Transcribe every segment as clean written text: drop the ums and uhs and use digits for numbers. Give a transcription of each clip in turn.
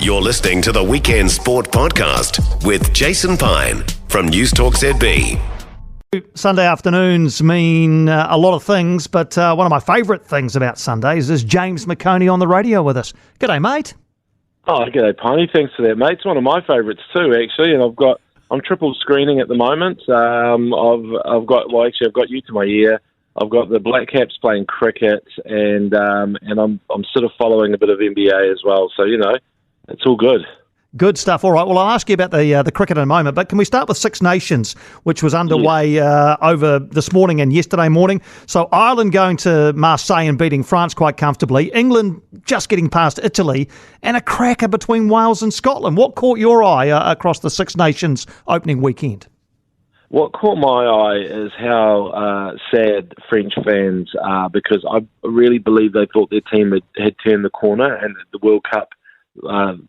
You're listening to the Weekend Sport Podcast with Jason Pine from News Talk ZB. Sunday afternoons mean a lot of things, but one of my favourite things about Sundays is James McOnie on the radio with us. G'day, mate. Oh, g'day, Piney. Thanks for that, mate. It's one of my favourites too, actually. And I'm triple screening at the moment. I've got you to my ear. I've got the Blackcaps playing cricket, and I'm sort of following a bit of NBA as well. So it's all good. Good stuff. All right. Well, I'll ask you about the cricket in a moment, but can we start with Six Nations, which was underway over this morning and yesterday morning? So Ireland going to Marseille and beating France quite comfortably. England just getting past Italy, and a cracker between Wales and Scotland. What caught your eye across the Six Nations opening weekend? What caught my eye is how sad French fans are, because I really believe they thought their team had turned the corner and the World Cup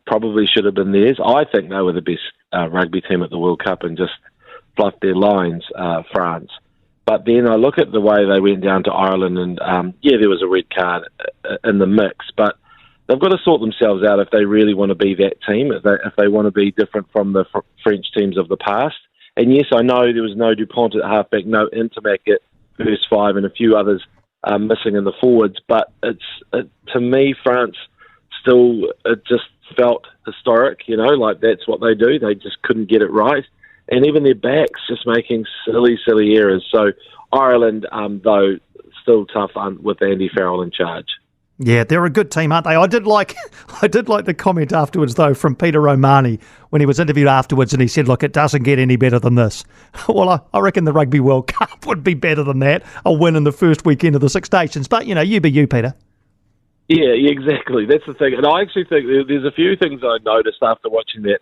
probably should have been theirs. I think they were the best rugby team at the World Cup and just fluffed their lines, France. But then I look at the way they went down to Ireland, and there was a red card in the mix, but they've got to sort themselves out if they really want to be that team, if they want to be different from the French teams of the past. And yes, I know there was no Dupont at halfback, no Intermac at first five, and a few others missing in the forwards. But to me, France still, it just felt historic. Like that's what they do. They just couldn't get it right, and even their backs just making silly errors. So Ireland, though, still tough with Andy Farrell in charge. Yeah, they're a good team, aren't they? I did like the comment afterwards, though, from Peter O'Mahony when he was interviewed afterwards, and he said, look, it doesn't get any better than this. Well, I reckon the Rugby World Cup would be better than that, a win in the first weekend of the Six Nations. But, you be you, Peter. Yeah, exactly. That's the thing. And I actually think there's a few things I noticed after watching that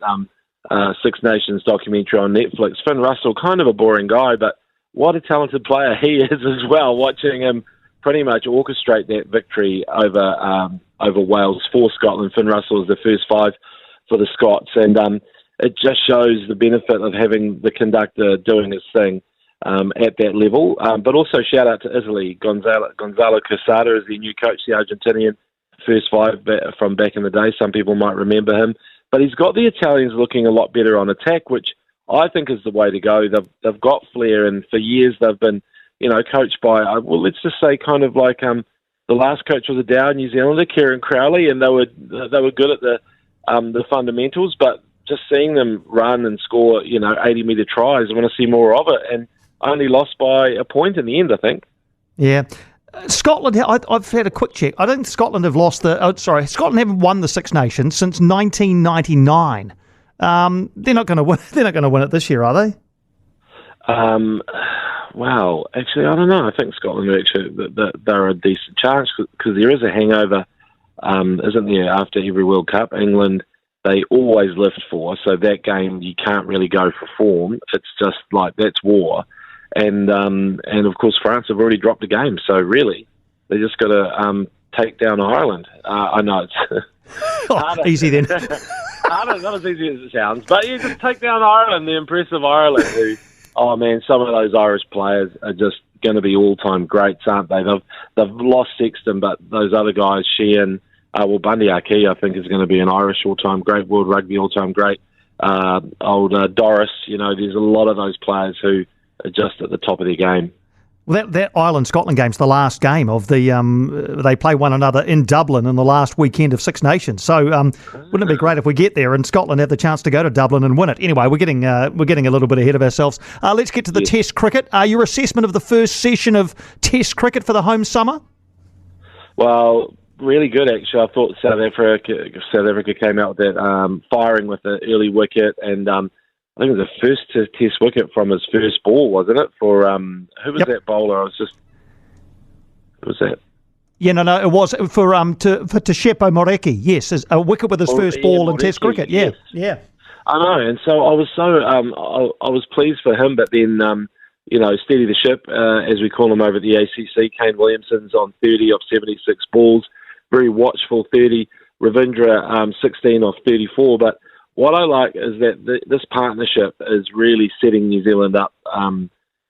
Six Nations documentary on Netflix. Finn Russell, kind of a boring guy, but what a talented player he is as well, watching him pretty much orchestrate that victory over Wales for Scotland. Finn Russell is the first five for the Scots, and it just shows the benefit of having the conductor doing his thing at that level. But also shout out to Italy. Gonzalo Quesada is the new coach, the Argentinian, first five from back in the day. Some people might remember him. But he's got the Italians looking a lot better on attack, which I think is the way to go. They've got flair, and for years they've been coached by, let's just say kind of like the last coach was a Dow New Zealander, Kieran Crowley, and they were good at the fundamentals, but just seeing them run and score, 80-metre tries, I want to see more of it, and only lost by a point in the end, I think. Yeah. Scotland, I've had a quick check. I don't think Scotland have Scotland haven't won the Six Nations since 1999. They're not going to win. They're not going to win it this year, are they? Well, actually, I don't know. I think Scotland they're a decent chance because there is a hangover, isn't there? After every World Cup, England, they always lift for. So that game, you can't really go for form. It's just like that's war, and of course France have already dropped a game. So really, they just got to take down Ireland. I know it's easy then. Harder, not as easy as it sounds, but you just take down Ireland, the impressive Ireland who. Oh man, some of those Irish players are just going to be all-time greats, aren't they? They've lost Sexton, but those other guys, Sheehan, Bundy Aki, I think is going to be an Irish all-time great, World Rugby all-time great. Doris, there's a lot of those players who are just at the top of their game. Well, that Ireland-Scotland game's the last game of the. They play one another in Dublin in the last weekend of Six Nations. So, wouldn't it be great if we get there and Scotland have the chance to go to Dublin and win it? Anyway, we're getting a little bit ahead of ourselves. Let's get to the Test cricket. Your assessment of the first session of Test cricket for the home summer? Well, really good actually. I thought South Africa came out with that firing with the early wicket, and I think it was the first Test wicket from his first ball, wasn't it? For who was that bowler? Who was that? Yeah, no, it was for Tashepo Moreki. Yes, a wicket with his first ball in Test cricket. Yeah, yes. Yeah. I know, and so I was I was pleased for him, but then steady the ship, as we call him over at the ACC. Kane Williamson's on 30 off 76 balls, very watchful 30. Ravindra 16 off 34, but. What I like is that this partnership is really setting New Zealand up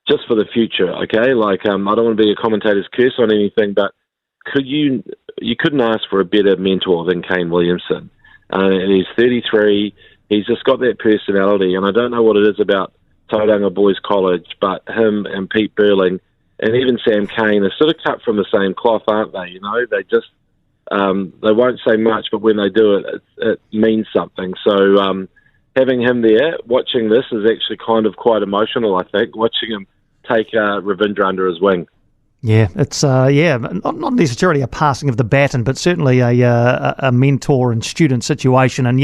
just for the future, okay? Like, I don't want to be a commentator's curse on anything, but you couldn't ask for a better mentor than Kane Williamson. He's 33. He's just got that personality, and I don't know what it is about Tauranga Boys College, but him and Pete Burling and even Sam Cane are sort of cut from the same cloth, aren't they? You know, they just they won't say much, but when they do it means something. So having him there, watching this is actually kind of quite emotional, I think, watching him take Ravindra under his wing. Yeah, it's not necessarily a passing of the baton, but certainly a mentor and student situation. And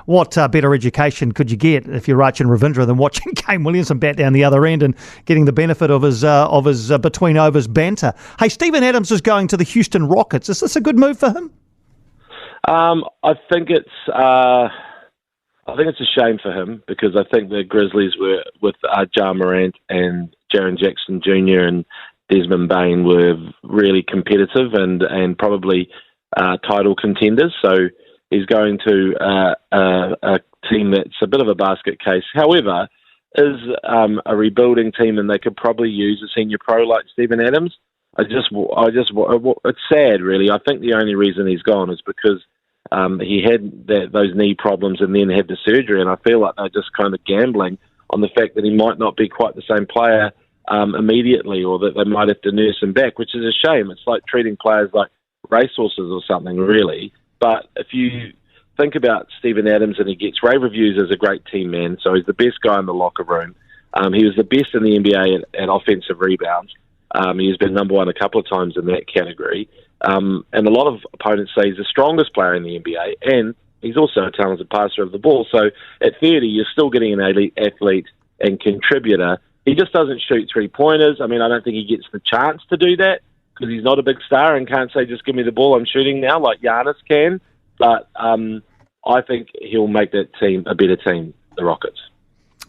what better education could you get if you're Rachin Ravindra than watching Kane Williamson bat down the other end and getting the benefit of his between overs banter? Hey, Steven Adams is going to the Houston Rockets. Is this a good move for him? I think it's a shame for him, because I think the Grizzlies were with Ja Morant and Jaren Jackson Jr. and Desmond Bain were really competitive and probably title contenders. So he's going to a team that's a bit of a basket case. However, is a rebuilding team, and they could probably use a senior pro like Steven Adams. It's sad, really. I think the only reason he's gone is because he had those knee problems and then had the surgery, and I feel like they're just kind of gambling on the fact that he might not be quite the same player immediately, or that they might have to nurse him back, which is a shame. It's like treating players like racehorses or something, really. But if you think about Steven Adams, and he gets rave reviews as a great team man, so he's the best guy in the locker room. He was the best in the NBA at offensive rebounds. He's been number one a couple of times in that category. And a lot of opponents say he's the strongest player in the NBA, and he's also a talented passer of the ball. So at 30, you're still getting an elite athlete and contributor. He just doesn't shoot three-pointers. I mean, I don't think he gets the chance to do that because he's not a big star and can't say, just give me the ball, I'm shooting now, like Giannis can. But I think he'll make that team a better team, the Rockets.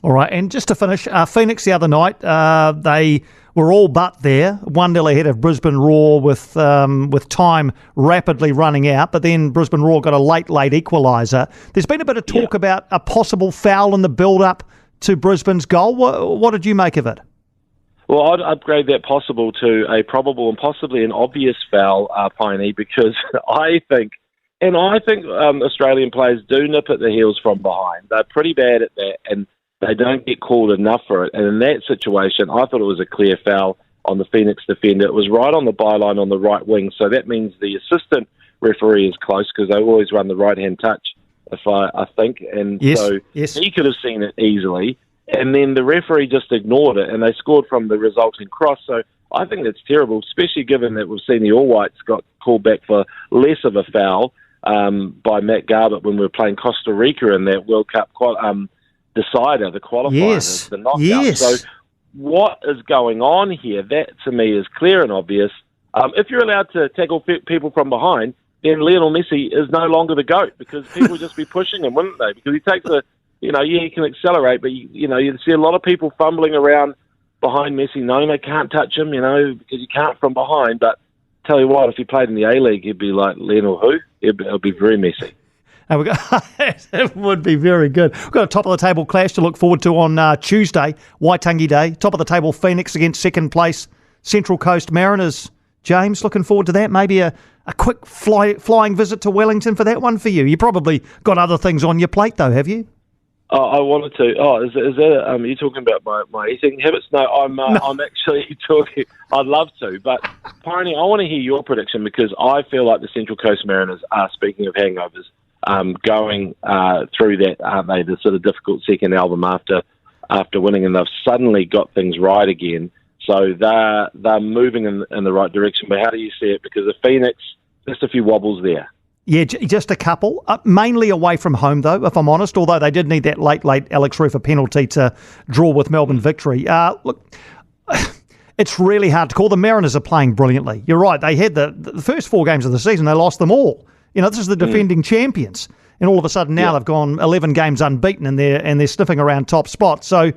All right, and just to finish, Phoenix the other night, they were all but there, 1-0 ahead of Brisbane Roar with time rapidly running out, but then Brisbane Roar got a late equaliser. There's been a bit of talk about a possible foul in the build-up to Brisbane's goal. What did you make of it? Well, I'd upgrade that possible to a probable and possibly an obvious foul, Piney, because I think Australian players do nip at the heels from behind. They're pretty bad at that, and they don't get called enough for it. And in that situation, I thought it was a clear foul on the Phoenix defender. It was right on the byline on the right wing, so that means the assistant referee is close because they always run the right-hand touch, I think. And so he could have seen it easily. And then the referee just ignored it, and they scored from the resulting cross. So I think that's terrible, especially given that we've seen the All Whites got called back for less of a foul by Matt Garbutt when we were playing Costa Rica in that World Cup decider, the qualifiers, the knockout. Yes. So what is going on here? That, to me, is clear and obvious. If you're allowed to tackle people from behind, then Lionel Messi is no longer the GOAT, because people would just be pushing him, wouldn't they? Because he takes he can accelerate, but you see a lot of people fumbling around behind Messi, knowing they can't touch him, because you can't from behind. But tell you what, if he played in the A-League, he'd be like Lionel who? It'd be very messy. And it would be very good. We've got a top-of-the-table clash to look forward to on Tuesday, Waitangi Day. Top-of-the-table Phoenix against second-place Central Coast Mariners. James, looking forward to that. Maybe a quick flying visit to Wellington for that one for you. You probably got other things on your plate, though, have you? Oh, I wanted to. Oh, is that? Are you talking about my eating habits? No, I'm actually talking. I'd love to, but Piney, I want to hear your prediction, because I feel like the Central Coast Mariners are, speaking of hangovers, going through that, aren't they? The sort of difficult second album after winning, and they've suddenly got things right again. So they're moving in the right direction. But how do you see it? Because the Phoenix, just a few wobbles there. Yeah, just a couple. Mainly away from home, though, if I'm honest, although they did need that late Alex Rufer penalty to draw with Melbourne victory. Look, it's really hard to call. The Mariners are playing brilliantly. You're right. They had the first 4 games of the season, they lost them all. This is the defending champions. And all of a sudden now they've gone 11 games unbeaten, and they're sniffing around top spots. So,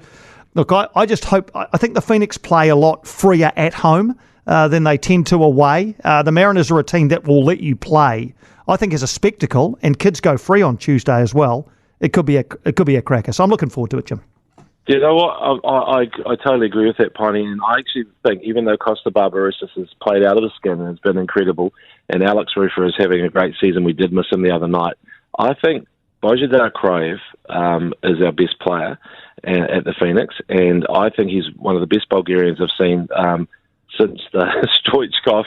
look, I just hope... I think the Phoenix play a lot freer at home than they tend to away. The Mariners are a team that will let you play, I think, as a spectacle, and kids go free on Tuesday as well. It could be a cracker. So I'm looking forward to it, Jim. You know what? I totally agree with that, Piney. And I actually think, even though Costa Barbarossa has played out of the skin and has been incredible, and Alex Rufer is having a great season, we did miss him the other night, I think Bojidar Crave is our best player at the Phoenix, and I think he's one of the best Bulgarians I've seen since the Stoichkov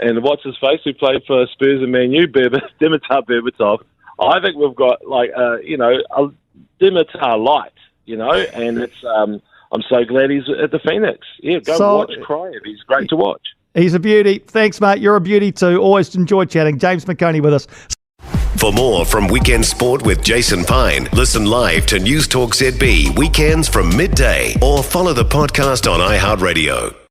and what's his face who played for Spurs and Man U, Dimitar Berbatov. I think we've got a Dimitar light, and it's. I'm so glad he's at the Phoenix. Yeah, watch Crave. He's great to watch. He's a beauty. Thanks, mate. You're a beauty too. Always enjoy chatting. James McOnie with us. For more from Weekend Sport with Jason Pine, listen live to News Talk ZB weekends from midday or follow the podcast on iHeartRadio.